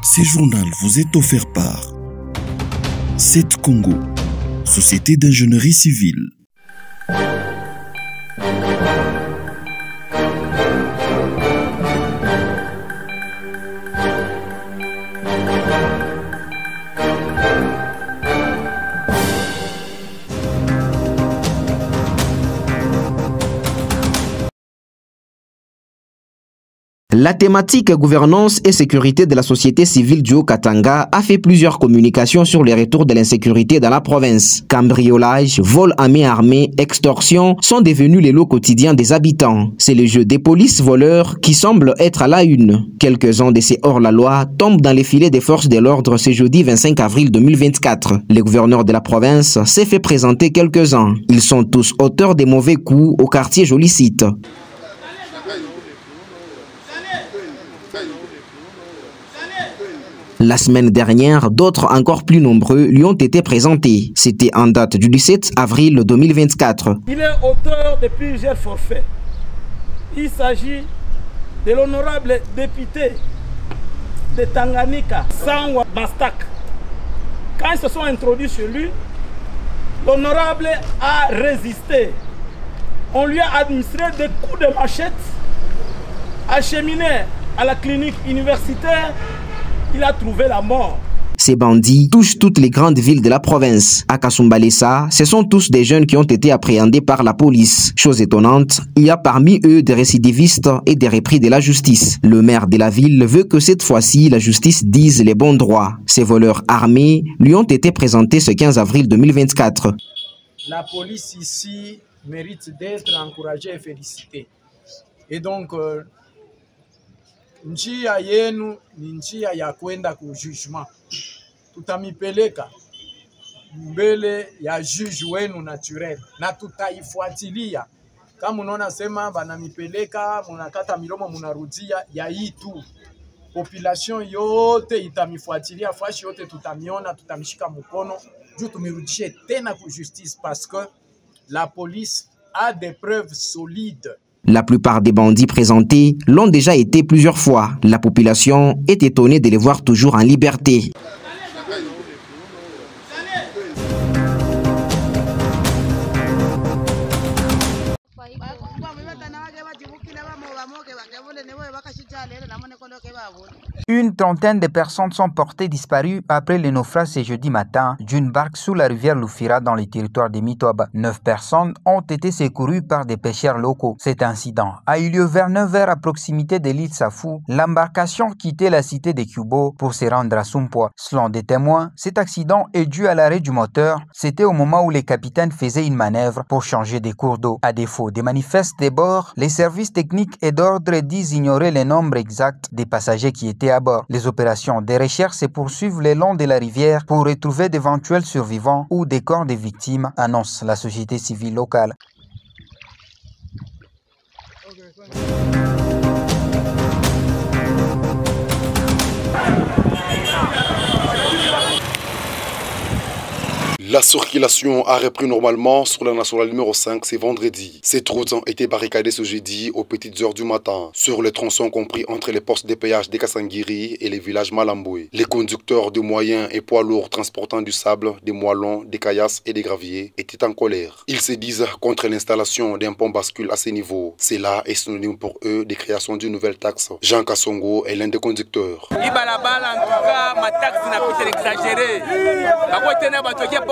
Ce journal vous est offert par CET Congo, Société d'ingénierie civile. La thématique gouvernance et sécurité de la société civile du Haut-Katanga a fait plusieurs communications sur les retours de l'insécurité dans la province. Cambriolage, vol à main armée, extorsion sont devenus les lots quotidiens des habitants. C'est le jeu des polices voleurs qui semble être à la une. Quelques-uns de ces hors-la-loi tombent dans les filets des forces de l'ordre ce jeudi 25 avril 2024. Le gouverneur de la province s'est fait présenter quelques-uns. Ils sont tous auteurs des mauvais coups au quartier Jolicite. La semaine dernière, d'autres encore plus nombreux lui ont été présentés. C'était en date du 17 avril 2024. Il est auteur de plusieurs forfaits. Il s'agit de l'honorable député de Tanganyika, Sangwa Bastak. Quand ils se sont introduits chez lui, l'honorable a résisté. On lui a administré des coups de machette, acheminé à la clinique universitaire. Il a trouvé la mort. Ces bandits touchent toutes les grandes villes de la province. À Kasumbalesa, ce sont tous des jeunes qui ont été appréhendés par la police. Chose étonnante, il y a parmi eux des récidivistes et des repris de la justice. Le maire de la ville veut que cette fois-ci, la justice dise les bons droits. Ces voleurs armés lui ont été présentés ce 15 avril 2024. La police ici mérite d'être encouragée et félicitée. Et donc, njia yenu ni njia ya kwenda ku jugement. Tutamipeleka mbele ya juge wenu naturel na tutaifuatilia. Kama unaona sema banamipeleka munakata milomo munarudia ya hii tu. Population yote itamifuatilia, fashi yote tutamiona, tutamishika mkono juu tumirudishe tena ku justice parce que la police a des preuves solides. La plupart des bandits présentés l'ont déjà été plusieurs fois. La population est étonnée de les voir toujours en liberté. Une trentaine de personnes sont portées disparues après le naufrage ce jeudi matin d'une barque sous la rivière Lufira dans le territoire de Mitoba. 9 personnes ont été secourues par des pêcheurs locaux. Cet incident a eu lieu vers 9 h à proximité de l'île Safou. L'embarcation quittait la cité de Kubo pour se rendre à Sumpoa. Selon des témoins, cet accident est dû à l'arrêt du moteur. C'était au moment où les capitaines faisaient une manœuvre pour changer des cours d'eau. À défaut des manifestes des bords, les services techniques et d'ordre disent ignorer le nombre exact des passagers qui étaient à bord. Les opérations de recherche se poursuivent le long de la rivière pour retrouver d'éventuels survivants ou des corps des victimes, annonce la société civile locale. La circulation a repris normalement sur la nationale numéro 5 ce vendredi. Cette route a été barricadée ce jeudi aux petites heures du matin, sur le tronçon compris entre les postes de péage de Kasangiri et les villages Malamboué. Les conducteurs de moyens et poids lourds transportant du sable, des moellons, des caillasses et des graviers étaient en colère. Ils se disent contre l'installation d'un pont bascule à ce niveau. Cela est synonyme pour eux de création d'une nouvelle taxe. Jean Kassongo est l'un des conducteurs.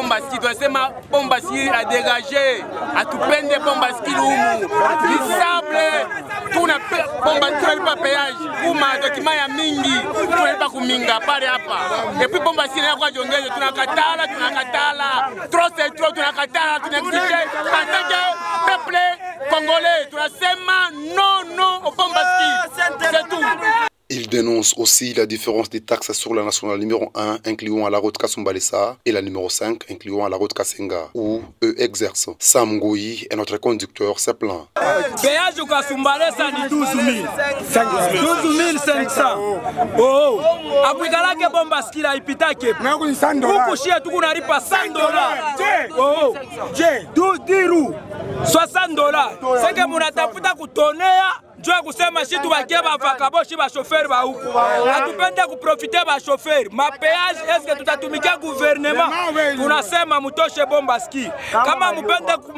Bombaski tunasema Bombaski a dégagé atupende Bombaski lumu lisable tuna Bombaski tunalipa péage kuma document ya mingi tunalipa kuminga pale hapa et puis Bombaski na kwa jongeze tunakatala trop c'est trop tunakatala tunexige en tant que peuple congolais tunasema non au Bombaski c'est tout. Il dénonce aussi la différence des taxes sur la nationale numéro 1 incluant à la route Kasumbalesa et la numéro 5 incluant à la route Kasenga où eux exercent. Sam Goyi est notre conducteur, se plaint. Péage au Kasumbalesa ni 12 500. Oh, akuikalake Bombaski la ipitake. Ukushia tukunalipa $100. Oh, 10 roues, $60. Seke munatafuta kutonea jua kusema shi tubakie bavakabo shi bashoferi ba huku. Hatupende kuprofite bashoferi. Mapeage eske tutatumikia gouvernement. Tunasema mutoshe Bombaski. Kama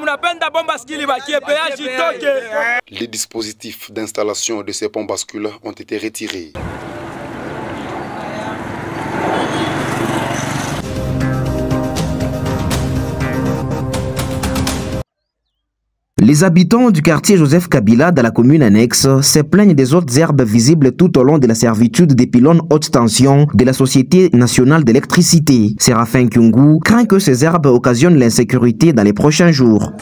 mnapenda Bombaski libakie peage itoke. Les dispositifs d'installation de ces ponts bascules ont été retirés. Les habitants du quartier Joseph Kabila dans la commune annexe se plaignent des hautes herbes visibles tout au long de la servitude des pylônes haute tension de la Société nationale d'électricité. Séraphin Kyungu craint que ces herbes occasionnent l'insécurité dans les prochains jours.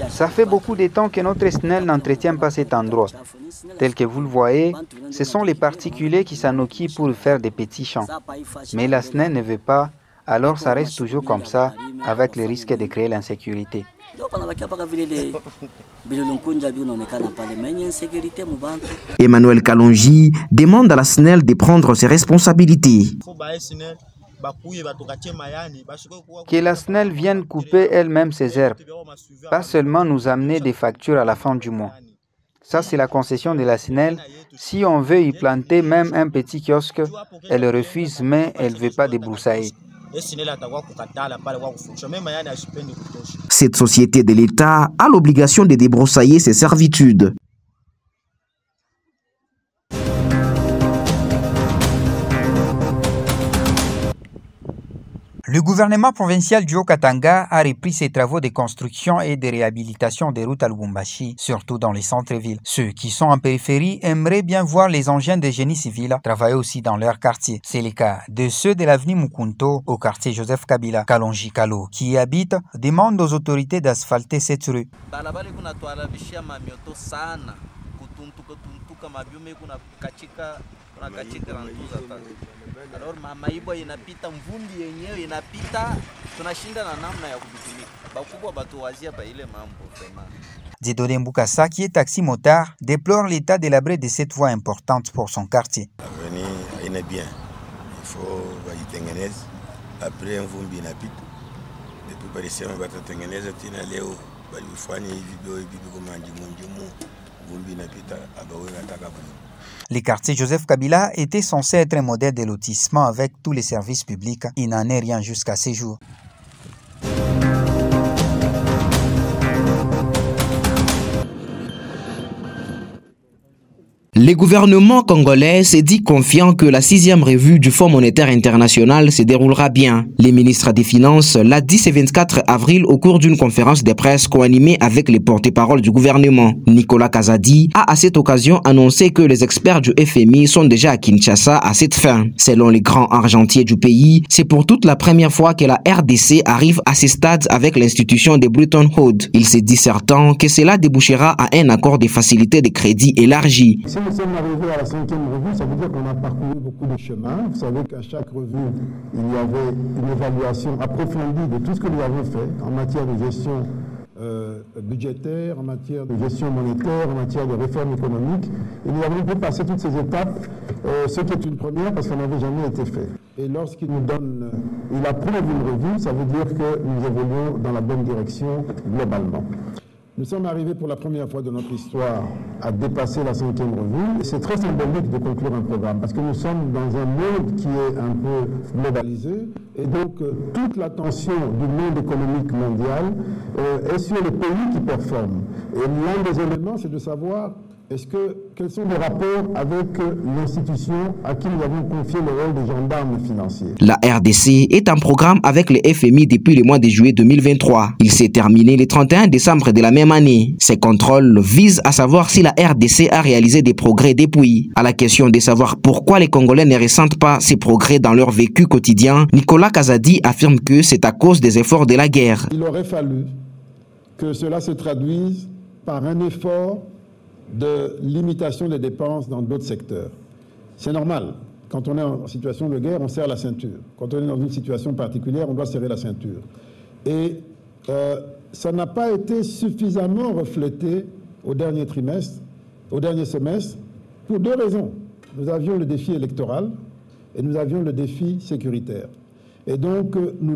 Ça fait beaucoup de temps que notre SNEL n'entretient pas cet endroit. Tel que vous le voyez, ce sont les particuliers qui s'en occupent pour faire des petits champs. Mais la SNEL ne veut pas. Alors ça reste toujours comme ça, avec le risque de créer l'insécurité. Emmanuel Kalonji demande à la SNEL de prendre ses responsabilités. Que la SNEL vienne couper elle-même ses herbes, pas seulement nous amener des factures à la fin du mois. Ça, c'est la concession de la SNEL. Si on veut y planter même un petit kiosque, elle refuse, mais elle ne veut pas débroussailler. Cette société de l'État a l'obligation de débroussailler ses servitudes. Le gouvernement provincial du Haut-Katanga a repris ses travaux de construction et de réhabilitation des routes à Lubumbashi, surtout dans les centres-villes. Ceux qui sont en périphérie aimeraient bien voir les engins de génie civil travailler aussi dans leur quartier. C'est le cas de ceux de l'avenue Mukunto au quartier Joseph Kabila. Kalonji Kalo, qui y habite, demande aux autorités d'asphalter cette rue. Alors maibo inapita mvumbi yenyewe inapita tunashinda na namna ya kubitumika bakubwa batuwazia ba ile mambo vraiment. Dieudonné Mbukasa, qui est taxi-motard, déplore l'état délabré de cette voie importante pour son quartier. L'avenir est bien. Il faut baitengeneze après mvumbi inapita. Depuis barisema batatengeneza tena leo balifanya hivi kama njimu mvumbi inapita abawe nataka buli. Le quartier Joseph Kabila était censé être un modèle de lotissement avec tous les services publics. Il n'en est rien jusqu'à ces jours. Le gouvernement congolais s'est dit confiant que la 6e revue du Fonds monétaire international se déroulera bien. Le ministre des Finances l'a dit ce 24 avril au cours d'une conférence de presse co-animée avec les porte-paroles du gouvernement. Nicolas Kazadi a à cette occasion annoncé que les experts du FMI sont déjà à Kinshasa à cette fin. Selon les grands argentiers du pays, c'est pour toute la première fois que la RDC arrive à ce stade avec l'institution de Bretton Woods. Il s'est dit certain que cela débouchera à un accord de facilité de crédit élargi. Nous sommes arrivés à la 5e revue, ça veut dire qu'on a parcouru beaucoup de chemin. Vous savez qu'à chaque revue, il y avait une évaluation approfondie de tout ce que nous avons fait en matière de gestion budgétaire, en matière de gestion monétaire, en matière de réforme économique. Et nous avons pu passer toutes ces étapes, ce qui est une première parce qu'on n'avait jamais été fait. Et lorsqu'il nous donne, il approuve une revue, ça veut dire que nous évoluons dans la bonne direction globalement. Nous sommes arrivés pour la première fois de notre histoire à dépasser la 5e revue. C'est très symbolique de conclure un programme parce que nous sommes dans un monde qui est un peu globalisé et donc toute l'attention du monde économique mondial est sur les pays qui performent. Et l'un des éléments, c'est de savoir quels sont les rapports avec l'institution à qui nous avons confié le rôle de gendarme financier. La RDC est en programme avec le FMI depuis le mois de juillet 2023. Il s'est terminé le 31 décembre de la même année. Ces contrôles visent à savoir si la RDC a réalisé des progrès depuis. À la question de savoir pourquoi les Congolais ne ressentent pas ces progrès dans leur vécu quotidien, Nicolas Kazadi affirme que c'est à cause des efforts de la guerre. Il aurait fallu que cela se traduise par un effort de limitation des dépenses dans d'autres secteurs. C'est normal. Quand on est en situation de guerre, on serre la ceinture. Quand on est dans une situation particulière, on doit serrer la ceinture. Et ça n'a pas été suffisamment reflété au dernier trimestre, au dernier semestre, pour deux raisons. Nous avions le défi électoral et nous avions le défi sécuritaire. Et donc, nous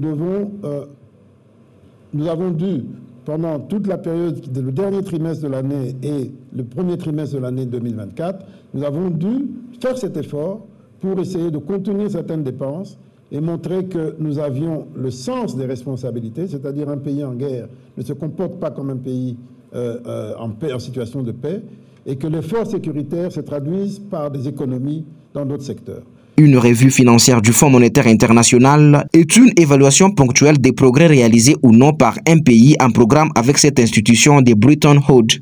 avons dû pendant toute la période, le dernier trimestre de l'année et le premier trimestre de l'année 2024, nous avons dû faire cet effort pour essayer de contenir certaines dépenses et montrer que nous avions le sens des responsabilités, c'est-à-dire un pays en guerre ne se comporte pas comme un pays en situation de paix, et que l'effort sécuritaire se traduise par des économies dans d'autres secteurs. Une revue financière du Fonds monétaire international est une évaluation ponctuelle des progrès réalisés ou non par un pays en programme avec cette institution de Bretton Woods.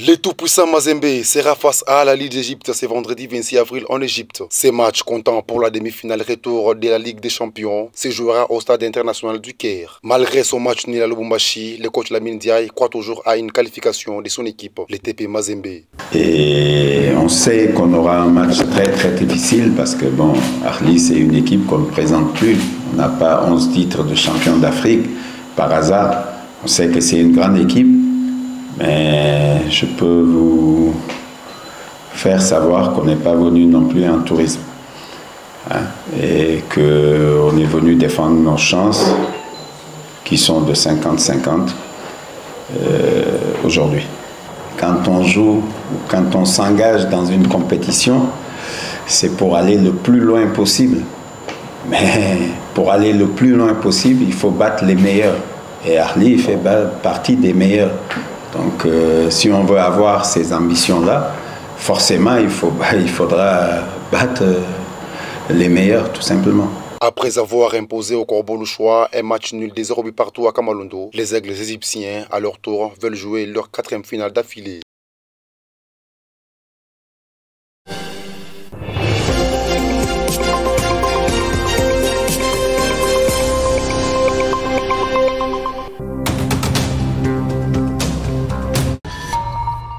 Le tout-puissant Mazembe sera face à la Ligue d'Égypte ce vendredi 26 avril en Égypte. Ce match comptant pour la demi-finale retour de la Ligue des Champions se jouera au stade international du Caire. Malgré son match nul à Lubumbashi, le coach Lamine Diaye croit toujours à une qualification de son équipe, le TP Mazembe. Et on sait qu'on aura un match très difficile parce que bon, Arli c'est une équipe qu'on ne présente plus. On n'a pas 11 titres de champion d'Afrique par hasard. On sait que c'est une grande équipe. Mais je peux vous faire savoir qu'on n'est pas venu non plus en tourisme. Et qu'on est venu défendre nos chances qui sont de 50-50 aujourd'hui. Quand on joue, quand on s'engage dans une compétition, c'est pour aller le plus loin possible. Mais pour aller le plus loin possible, il faut battre les meilleurs. Et Arli fait partie des meilleurs. Donc, si on veut avoir ces ambitions-là, forcément, il faudra battre les meilleurs, tout simplement. Après avoir imposé au Corbeau Louchois un match nul des 0 buts partout à Kamalondo, les Aigles égyptiens, à leur tour, veulent jouer leur 4e finale d'affilée.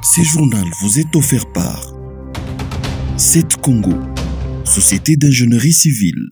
Ce journal vous est offert par 7 Congo, Société d'ingénierie civile.